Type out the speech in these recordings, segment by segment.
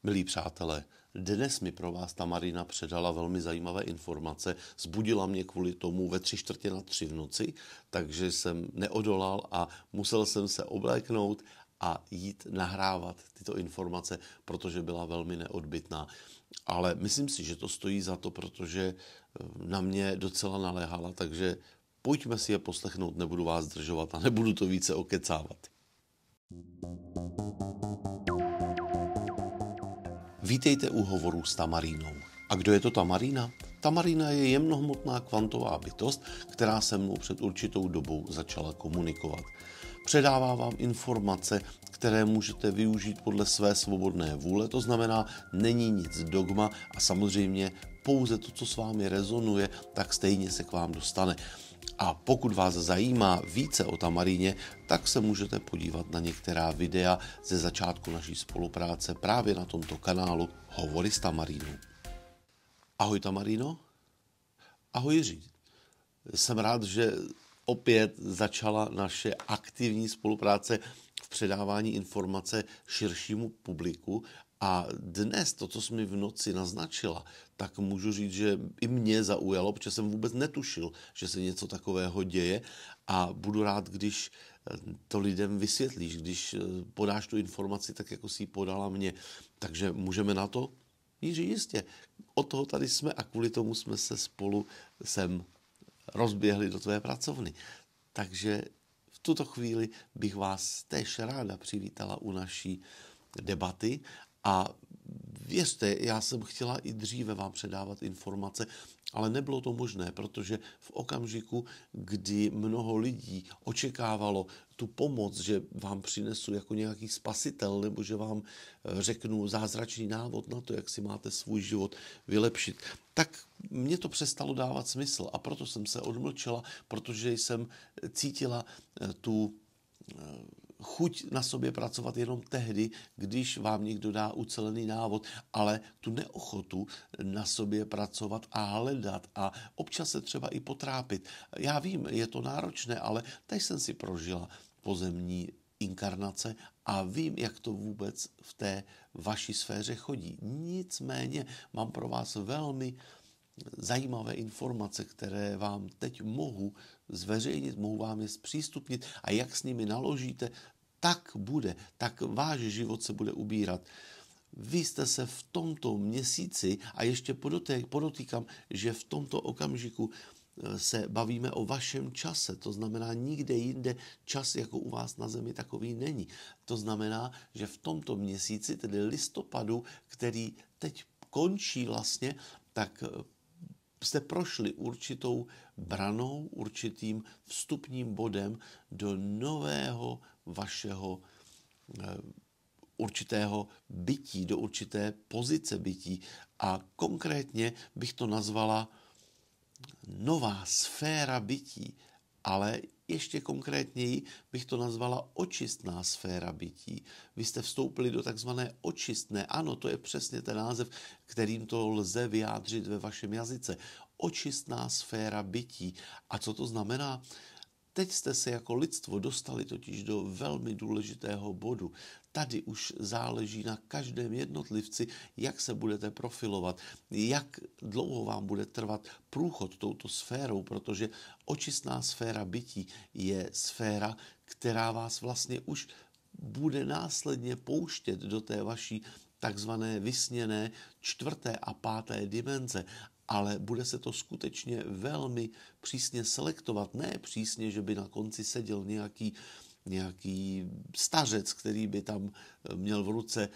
Milí přátelé, dnes mi pro vás Tamarina předala velmi zajímavé informace. Zbudila mě kvůli tomu ve 2:45 v noci, takže jsem neodolal a musel jsem se obléknout a jít nahrávat tyto informace, protože byla velmi neodbytná. Ale myslím si, že to stojí za to, protože na mě docela naléhala, takže pojďme si je poslechnout, nebudu vás zdržovat a nebudu to více okecávat. Vítejte u hovorů s Tamarínou. A kdo je to Tamarína? Tamarína je jemnohmotná kvantová bytost, která se mnou před určitou dobou začala komunikovat. Předává vám informace, které můžete využít podle své svobodné vůle, to znamená, není nic dogma a samozřejmě pouze to, co s vámi rezonuje, tak stejně se k vám dostane. A pokud vás zajímá více o Tamaríně, tak se můžete podívat na některá videa ze začátku naší spolupráce právě na tomto kanálu Hovory s Tamarínou. Ahoj Tamaríno. Ahoj Jiří. Jsem rád, že opět začala naše aktivní spolupráce v předávání informace širšímu publiku. A dnes to, co jsi mi v noci naznačila, tak můžu říct, že i mě zaujalo, protože jsem vůbec netušil, že se něco takového děje a budu rád, když to lidem vysvětlíš, když podáš tu informaci tak, jako si ji podala mě. Takže můžeme na to? Jiří, jistě. Od toho tady jsme a kvůli tomu jsme se spolu sem rozběhli do tvé pracovny. Takže v tuto chvíli bych vás též ráda přivítala u naší debaty a věřte, já jsem chtěla i dříve vám předávat informace, ale nebylo to možné, protože v okamžiku, kdy mnoho lidí očekávalo tu pomoc, že vám přinesu jako nějaký spasitel nebo že vám řeknu zázračný návod na to, jak si máte svůj život vylepšit, tak mně to přestalo dávat smysl a proto jsem se odmlčela, protože jsem cítila tu chuť na sobě pracovat jenom tehdy, když vám někdo dá ucelený návod, ale tu neochotu na sobě pracovat a hledat a občas se třeba i potrápit. Já vím, je to náročné, ale teď jsem si prožila pozemní inkarnace a vím, jak to vůbec v té vaší sféře chodí. Nicméně mám pro vás velmi zajímavé informace, které vám teď mohu zveřejnit, mohu vám je zpřístupnit a jak s nimi naložíte, tak váš život se bude ubírat. Vy jste se v tomto měsíci, a ještě podotýkám, že v tomto okamžiku se bavíme o vašem čase, to znamená nikde jinde čas jako u vás na zemi takový není. To znamená, že v tomto měsíci, tedy listopadu, který teď končí vlastně, tak jste prošli určitou branou, určitým vstupním bodem do nového vašeho určitého bytí, do určité pozice bytí. A konkrétně bych to nazvala nová sféra bytí, ale ještě konkrétněji bych to nazvala očistná sféra bytí. Vy jste vstoupili do takzvané očistné, ano, to je přesně ten název, kterým to lze vyjádřit ve vašem jazyce. Očistná sféra bytí. A co to znamená? Teď jste se jako lidstvo dostali totiž do velmi důležitého bodu. Tady už záleží na každém jednotlivci, jak se budete profilovat, jak dlouho vám bude trvat průchod touto sférou, protože očistná sféra bytí je sféra, která vás vlastně už bude následně pouštět do té vaší takzvané vysněné 4. a 5. dimenze. Ale bude se to skutečně velmi přísně selektovat. Ne přísně, že by na konci seděl nějaký stařec, který by tam měl v ruce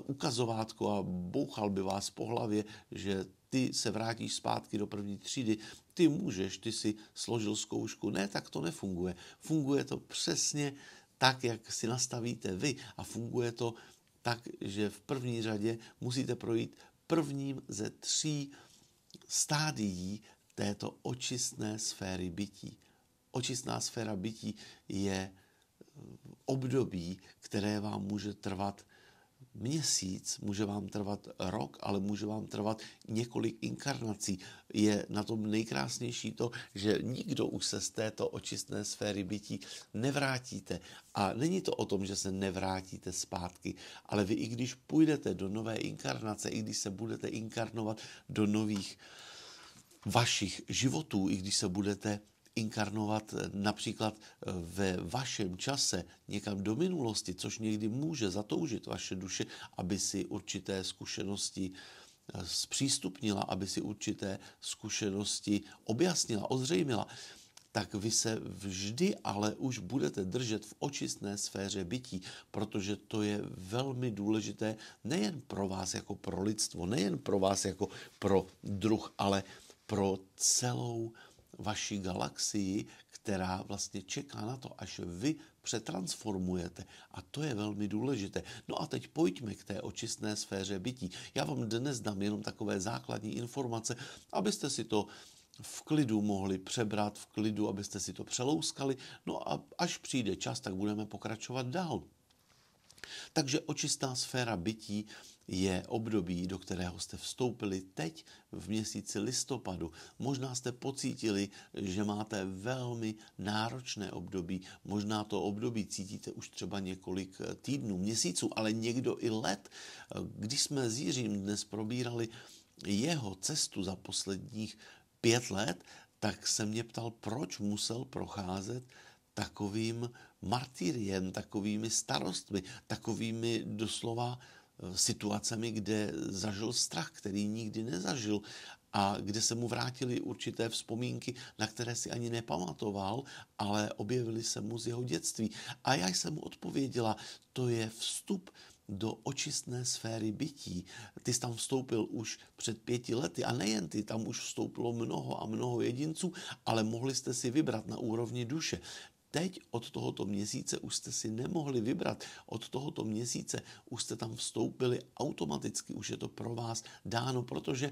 ukazovátko a bouchal by vás po hlavě, že ty se vrátíš zpátky do 1. třídy, ty můžeš, ty si složil zkoušku. Ne, tak to nefunguje. Funguje to přesně tak, jak si nastavíte vy a funguje to tak, že v první řadě musíte projít prvním ze 3 stádií této očistné sféry bytí. Očistná sféra bytí je období, které vám může trvat měsíc, může vám trvat rok, ale může vám trvat několik inkarnací. Je na tom nejkrásnější to, že nikdo už se z této očistné sféry bytí nevrátíte. A není to o tom, že se nevrátíte zpátky, ale vy i když půjdete do nové inkarnace, i když se budete inkarnovat do nových vašich životů, i když se budete inkarnovat například ve vašem čase někam do minulosti, což někdy může zatoužit vaše duše, aby si určité zkušenosti zpřístupnila, aby si určité zkušenosti objasnila, ozřejmila, tak vy se vždy ale už budete držet v očistné sféře bytí, protože to je velmi důležité nejen pro vás jako pro lidstvo, nejen pro vás jako pro druh, ale pro celou vaši galaxii, která vlastně čeká na to, až vy přetransformujete. A to je velmi důležité. No a teď pojďme k té očistné sféře bytí. Já vám dnes dám jenom takové základní informace, abyste si to v klidu mohli přebrat, v klidu, abyste si to přelouskali. No a až přijde čas, tak budeme pokračovat dál. Takže očistná sféra bytí je období, do kterého jste vstoupili teď v měsíci listopadu. Možná jste pocítili, že máte velmi náročné období. Možná to období cítíte už třeba několik týdnů, měsíců, ale někdo i let. Když jsme s Jiřím dnes probírali jeho cestu za posledních 5 let, tak se mě ptal, proč musel procházet takovým martyriem, takovými starostmi, takovými doslova situacemi, kde zažil strach, který nikdy nezažil a kde se mu vrátily určité vzpomínky, na které si ani nepamatoval, ale objevily se mu z jeho dětství. A já jsem mu odpověděla, to je vstup do očistné sféry bytí. Ty jsi tam vstoupil už před 5 lety a nejen ty, tam už vstoupilo mnoho a mnoho jedinců, ale mohli jste si vybrat na úrovni duše. Teď od tohoto měsíce už jste si nemohli vybrat. Od tohoto měsíce už jste tam vstoupili automaticky, už je to pro vás dáno, protože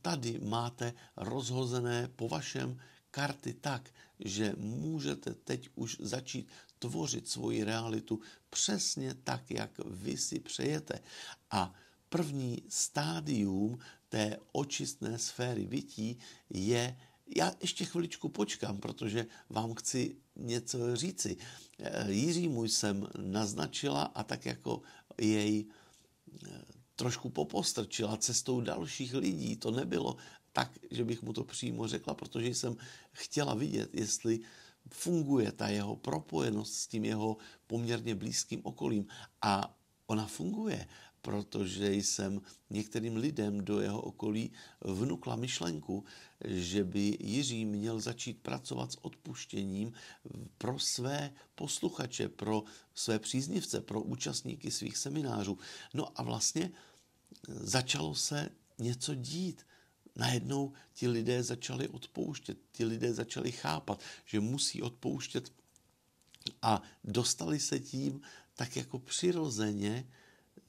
tady máte rozhozené po vašem karty tak, že můžete teď už začít tvořit svoji realitu přesně tak, jak vy si přejete. A první stádium té očistné sféry bytí je, já ještě chviličku počkám, protože vám chci něco říci. Jiřímu jsem naznačila a tak jako jej trošku popostrčila cestou dalších lidí. To nebylo tak, že bych mu to přímo řekla, protože jsem chtěla vidět, jestli funguje ta jeho propojenost s tím jeho poměrně blízkým okolím. A ona funguje, protože jsem některým lidem do jeho okolí vnukla myšlenku, že by Jiří měl začít pracovat s odpuštěním pro své posluchače, pro své příznivce, pro účastníky svých seminářů. No a vlastně začalo se něco dít. Najednou ti lidé začali odpouštět, ti lidé začali chápat, že musí odpouštět a dostali se tím tak jako přirozeně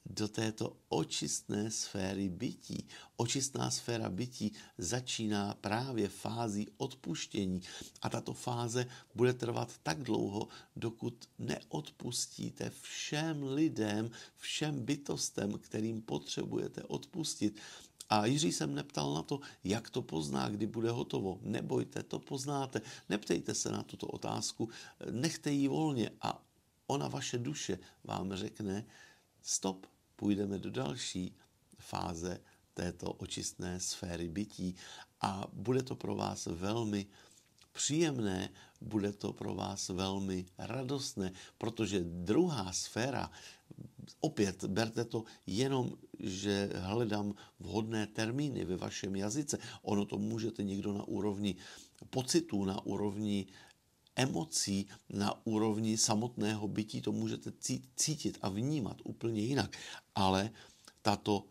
do této očistné sféry bytí. Očistná sféra bytí začíná právě fází odpuštění a tato fáze bude trvat tak dlouho, dokud neodpustíte všem lidem, všem bytostem, kterým potřebujete odpustit. A Jiří se mne ptal na to, jak to pozná, kdy bude hotovo. Nebojte, to poznáte. Neptejte se na tuto otázku, nechte ji volně a ona, vaše duše, vám řekne, stop, půjdeme do další fáze této očistné sféry bytí a bude to pro vás velmi příjemné, bude to pro vás velmi radostné, protože druhá sféra, opět berte to jenom, že hledám vhodné termíny ve vašem jazyce. Ono to můžete někdo na úrovni pocitů, na úrovni emocí, na úrovni samotného bytí, to můžete cítit a vnímat úplně jinak. Ale tato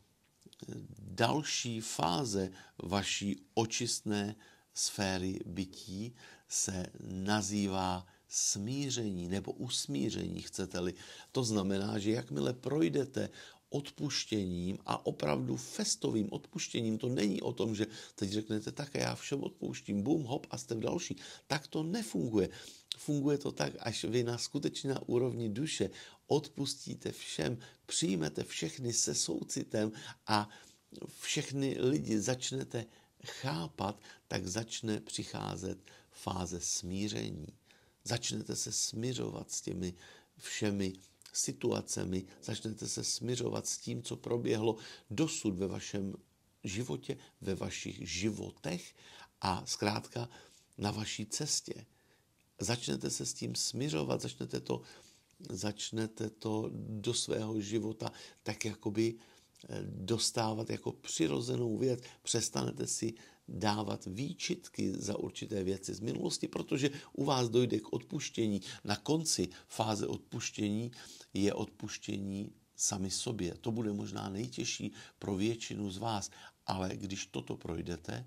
další fáze vaší očistné sféry bytí se nazývá smíření nebo usmíření, chcete-li. To znamená, že jakmile projdete odpuštěním a opravdu festovým odpuštěním, to není o tom, že teď řeknete, tak já všem odpouštím, bum, hop a jste v další. Tak to nefunguje. Funguje to tak, až vy na skutečně na úrovni duše odpustíte všem, přijmete všechny se soucitem a všechny lidi začnete chápat, tak začne přicházet fáze smíření. Začnete se smiřovat s těmi všemi situacemi, začnete se smiřovat s tím, co proběhlo dosud ve vašem životě, ve vašich životech a zkrátka na vaší cestě. Začnete se s tím smiřovat, začnete to do svého života tak jakoby dostávat jako přirozenou věc. Přestanete si dávat výčitky za určité věci z minulosti, protože u vás dojde k odpuštění. Na konci fáze odpuštění je odpuštění sami sobě. To bude možná nejtěžší pro většinu z vás, ale když toto projdete,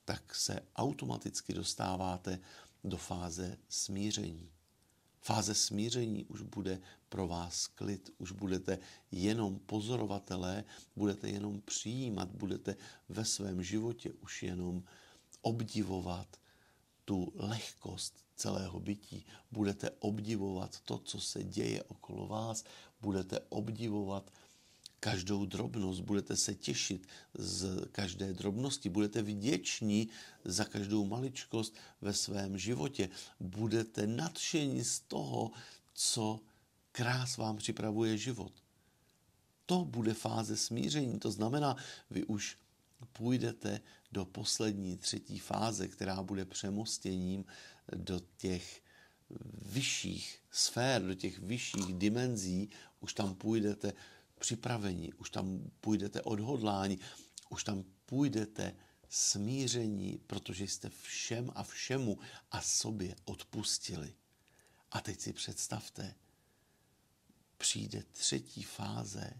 tak se automaticky dostáváte do fáze smíření. Fáze smíření už bude pro vás klid, už budete jenom pozorovatelé, budete jenom přijímat, budete ve svém životě už jenom obdivovat tu lehkost celého bytí, budete obdivovat to, co se děje okolo vás, budete obdivovat každou drobnost, budete se těšit z každé drobnosti, budete vděční za každou maličkost ve svém životě, budete nadšení z toho, co krás vám připravuje život. To bude fáze smíření, to znamená, vy už půjdete do poslední třetí fáze, která bude přemostěním do těch vyšších sfér, do těch vyšších dimenzí, už tam půjdete připravení, už tam půjdete odhodlání, už tam půjdete smíření, protože jste všem a všemu a sobě odpustili. A teď si představte, přijde třetí fáze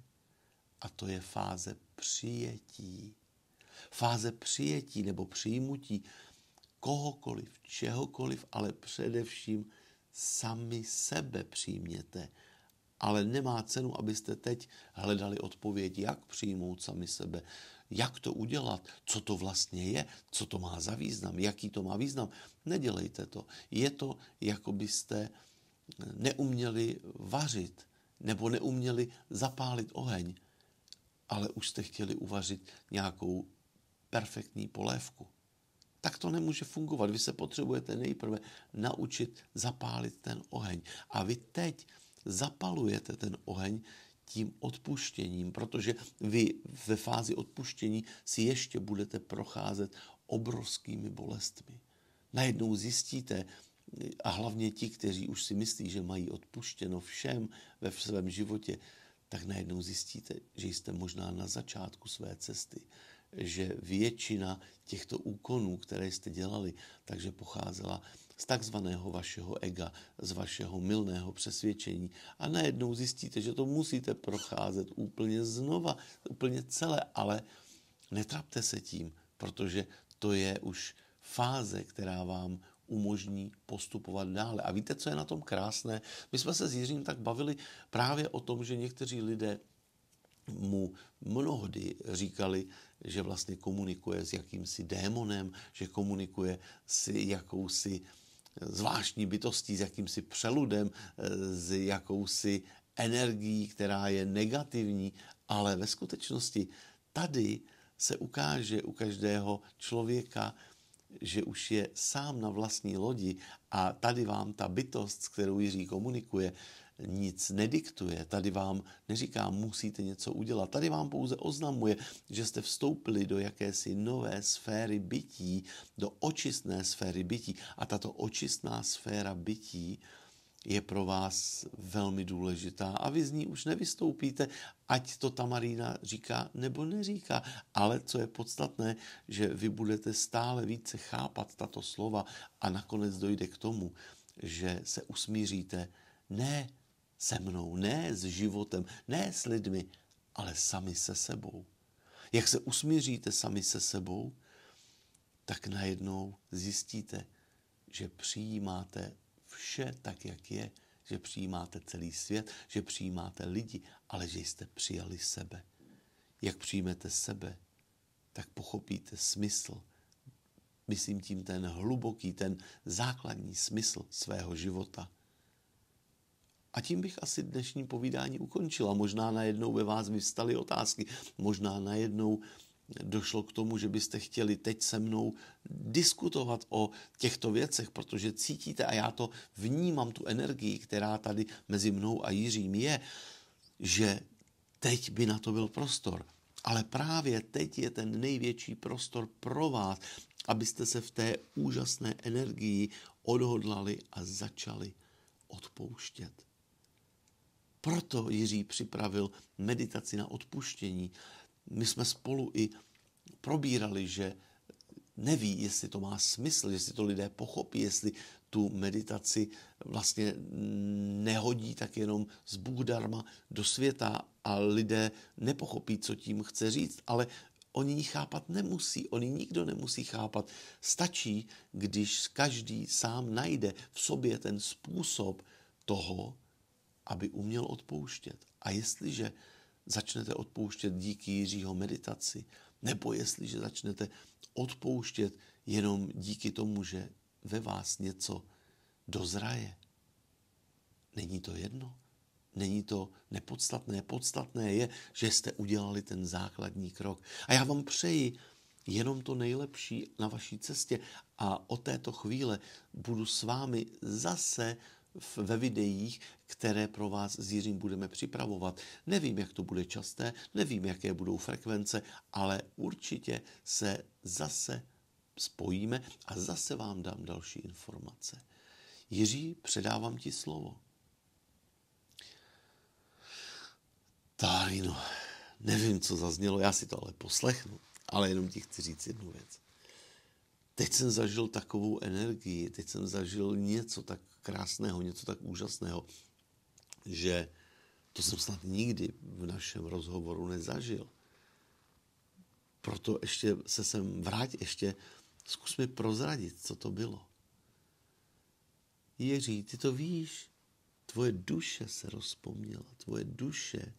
a to je fáze přijetí. Fáze přijetí nebo přijmutí kohokoliv, čehokoliv, ale především sami sebe přijměte. Ale nemá cenu, abyste teď hledali odpověď, jak přijmout sami sebe, jak to udělat, co to vlastně je, co to má za význam, jaký to má význam. Nedělejte to. Je to, jako byste neuměli vařit nebo neuměli zapálit oheň, ale už jste chtěli uvařit nějakou perfektní polévku. Tak to nemůže fungovat. Vy se potřebujete nejprve naučit zapálit ten oheň. A vy teď zapalujete ten oheň tím odpuštěním, protože vy ve fázi odpuštění si ještě budete procházet obrovskými bolestmi. Najednou zjistíte, a hlavně ti, kteří už si myslí, že mají odpuštěno všem ve svém životě, tak najednou zjistíte, že jste možná na začátku své cesty, že většina těchto úkonů, které jste dělali, takže pocházela z takzvaného vašeho ega, z vašeho mylného přesvědčení. A najednou zjistíte, že to musíte procházet úplně znova, úplně celé, ale netrapte se tím, protože to je už fáze, která vám umožní postupovat dále. A víte, co je na tom krásné? My jsme se s Jiřím tak bavili právě o tom, že někteří lidé mu mnohdy říkali, že vlastně komunikuje s jakýmsi démonem, že komunikuje s jakousi zvláštní bytostí, s jakýmsi přeludem, s jakousi energií, která je negativní, ale ve skutečnosti tady se ukáže u každého člověka, že už je sám na vlastní lodi a tady vám ta bytost, s kterou Jiří komunikuje, nic nediktuje. Tady vám neříká, musíte něco udělat. Tady vám pouze oznamuje, že jste vstoupili do jakési nové sféry bytí, do očistné sféry bytí. A tato očistná sféra bytí je pro vás velmi důležitá a vy z ní už nevystoupíte, ať to Tamarína říká nebo neříká. Ale co je podstatné, že vy budete stále více chápat tato slova a nakonec dojde k tomu, že se usmíříte ne se mnou, ne s životem, ne s lidmi, ale sami se sebou. Jak se usmíříte sami se sebou, tak najednou zjistíte, že přijímáte vše tak, jak je, že přijímáte celý svět, že přijímáte lidi, ale že jste přijali sebe. Jak přijmete sebe, tak pochopíte smysl. Myslím tím ten hluboký, ten základní smysl svého života. A tím bych asi dnešní povídání ukončila. Možná najednou ve vás vyvstaly otázky, možná najednou došlo k tomu, že byste chtěli teď se mnou diskutovat o těchto věcech, protože cítíte, a já to vnímám, tu energii, která tady mezi mnou a Jiřím je, že teď by na to byl prostor. Ale právě teď je ten největší prostor pro vás, abyste se v té úžasné energii odhodlali a začali odpouštět. Proto Jiří připravil meditaci na odpuštění. My jsme spolu i probírali, že neví, jestli to má smysl, jestli to lidé pochopí, jestli tu meditaci vlastně nehodí tak jenom z Bůh darma do světa a lidé nepochopí, co tím chce říct, ale oni ji chápat nemusí, oni nikdo nemusí chápat. Stačí, když každý sám najde v sobě ten způsob toho, aby uměl odpouštět. A jestliže začnete odpouštět díky Jiřího meditaci, nebo jestliže začnete odpouštět jenom díky tomu, že ve vás něco dozraje, není to jedno, není to nepodstatné. Podstatné je, že jste udělali ten základní krok. A já vám přeji jenom to nejlepší na vaší cestě a od této chvíle budu s vámi zase ve videích, které pro vás s Jiřím budeme připravovat. Nevím, jak to bude časté, nevím, jaké budou frekvence, ale určitě se zase spojíme a zase vám dám další informace. Jiří, předávám ti slovo. Tak, nevím, co zaznělo, já si to ale poslechnu, ale jenom ti chci říct jednu věc. Teď jsem zažil takovou energii, teď jsem zažil něco tak krásného, něco tak úžasného, že to jsem snad nikdy v našem rozhovoru nezažil. Proto ještě se sem vrát, ještě zkus mi prozradit, co to bylo. Jiří, ty to víš, tvoje duše se rozpomněla, tvoje duše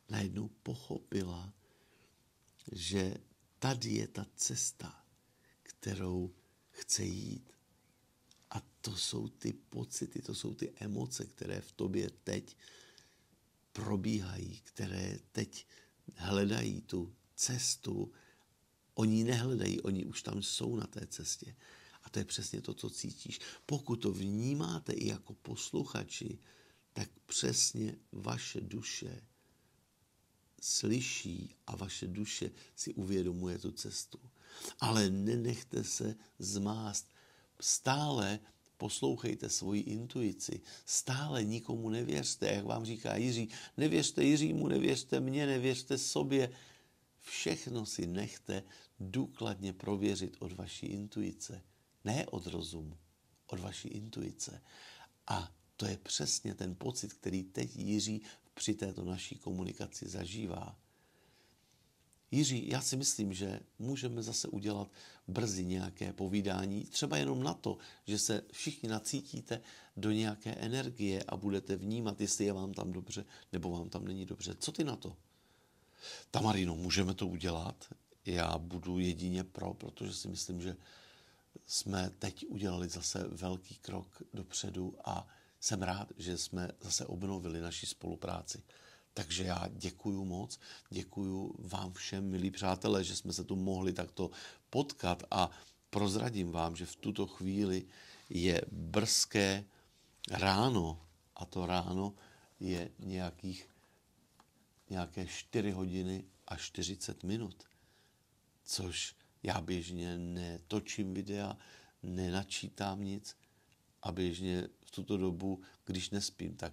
najednou pochopila, že tady je ta cesta, kterou chce jít. A to jsou ty pocity, to jsou ty emoce, které v tobě teď probíhají, které teď hledají tu cestu. Oni ji nehledají, oni už tam jsou na té cestě. A to je přesně to, co cítíš. Pokud to vnímáte i jako posluchači, tak přesně vaše duše slyší a vaše duše si uvědomuje tu cestu. Ale nenechte se zmást. Stále poslouchejte svoji intuici. Stále nikomu nevěřte, jak vám říká Jiří. Nevěřte Jiřímu, nevěřte mně, nevěřte sobě. Všechno si nechte důkladně prověřit od vaší intuice. Ne od rozumu, od vaší intuice. A to je přesně ten pocit, který teď Jiří při této naší komunikaci zažívá. Jiří, já si myslím, že můžeme zase udělat brzy nějaké povídání, třeba jenom na to, že se všichni nacítíte do nějaké energie a budete vnímat, jestli je vám tam dobře, nebo vám tam není dobře. Co ty na to? Tamarino, můžeme to udělat? Já budu jedině pro, protože si myslím, že jsme teď udělali zase velký krok dopředu a jsem rád, že jsme zase obnovili naši spolupráci. Takže já děkuju moc, děkuju vám všem, milí přátelé, že jsme se tu mohli takto potkat a prozradím vám, že v tuto chvíli je brzké ráno a to ráno je nějaké 4 hodiny a 40 minut, což já běžně netočím videa, nenačítám nic a běžně v tuto dobu, když nespím, tak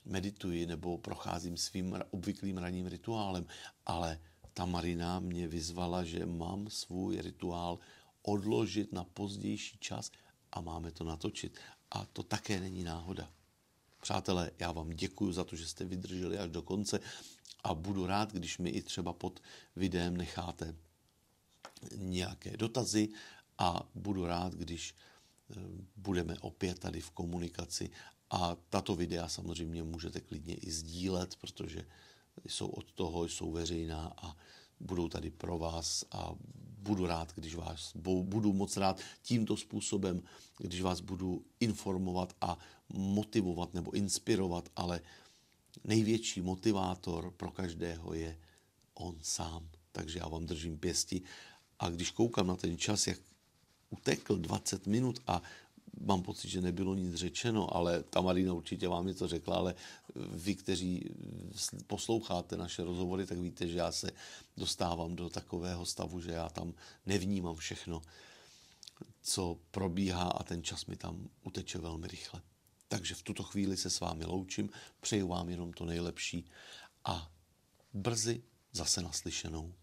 medituji nebo procházím svým obvyklým ranním rituálem, ale Tamarina mě vyzvala, že mám svůj rituál odložit na pozdější čas a máme to natočit. A to také není náhoda. Přátelé, já vám děkuji za to, že jste vydrželi až do konce a budu rád, když mi i třeba pod videem necháte nějaké dotazy a budu rád, když budeme opět tady v komunikaci a tato videa samozřejmě můžete klidně i sdílet, protože jsou od toho, jsou veřejná a budou tady pro vás a budu rád, když vás budu moc rád tímto způsobem, když vás budu informovat a motivovat nebo inspirovat, ale největší motivátor pro každého je on sám. Takže já vám držím pěsti a když koukám na ten čas, jak utekl 20 minut a mám pocit, že nebylo nic řečeno, ale ta Marina určitě vám něco řekla, ale vy, kteří posloucháte naše rozhovory, tak víte, že já se dostávám do takového stavu, že já tam nevnímám všechno, co probíhá a ten čas mi tam uteče velmi rychle. Takže v tuto chvíli se s vámi loučím, přeju vám jenom to nejlepší a brzy zase naslyšenou.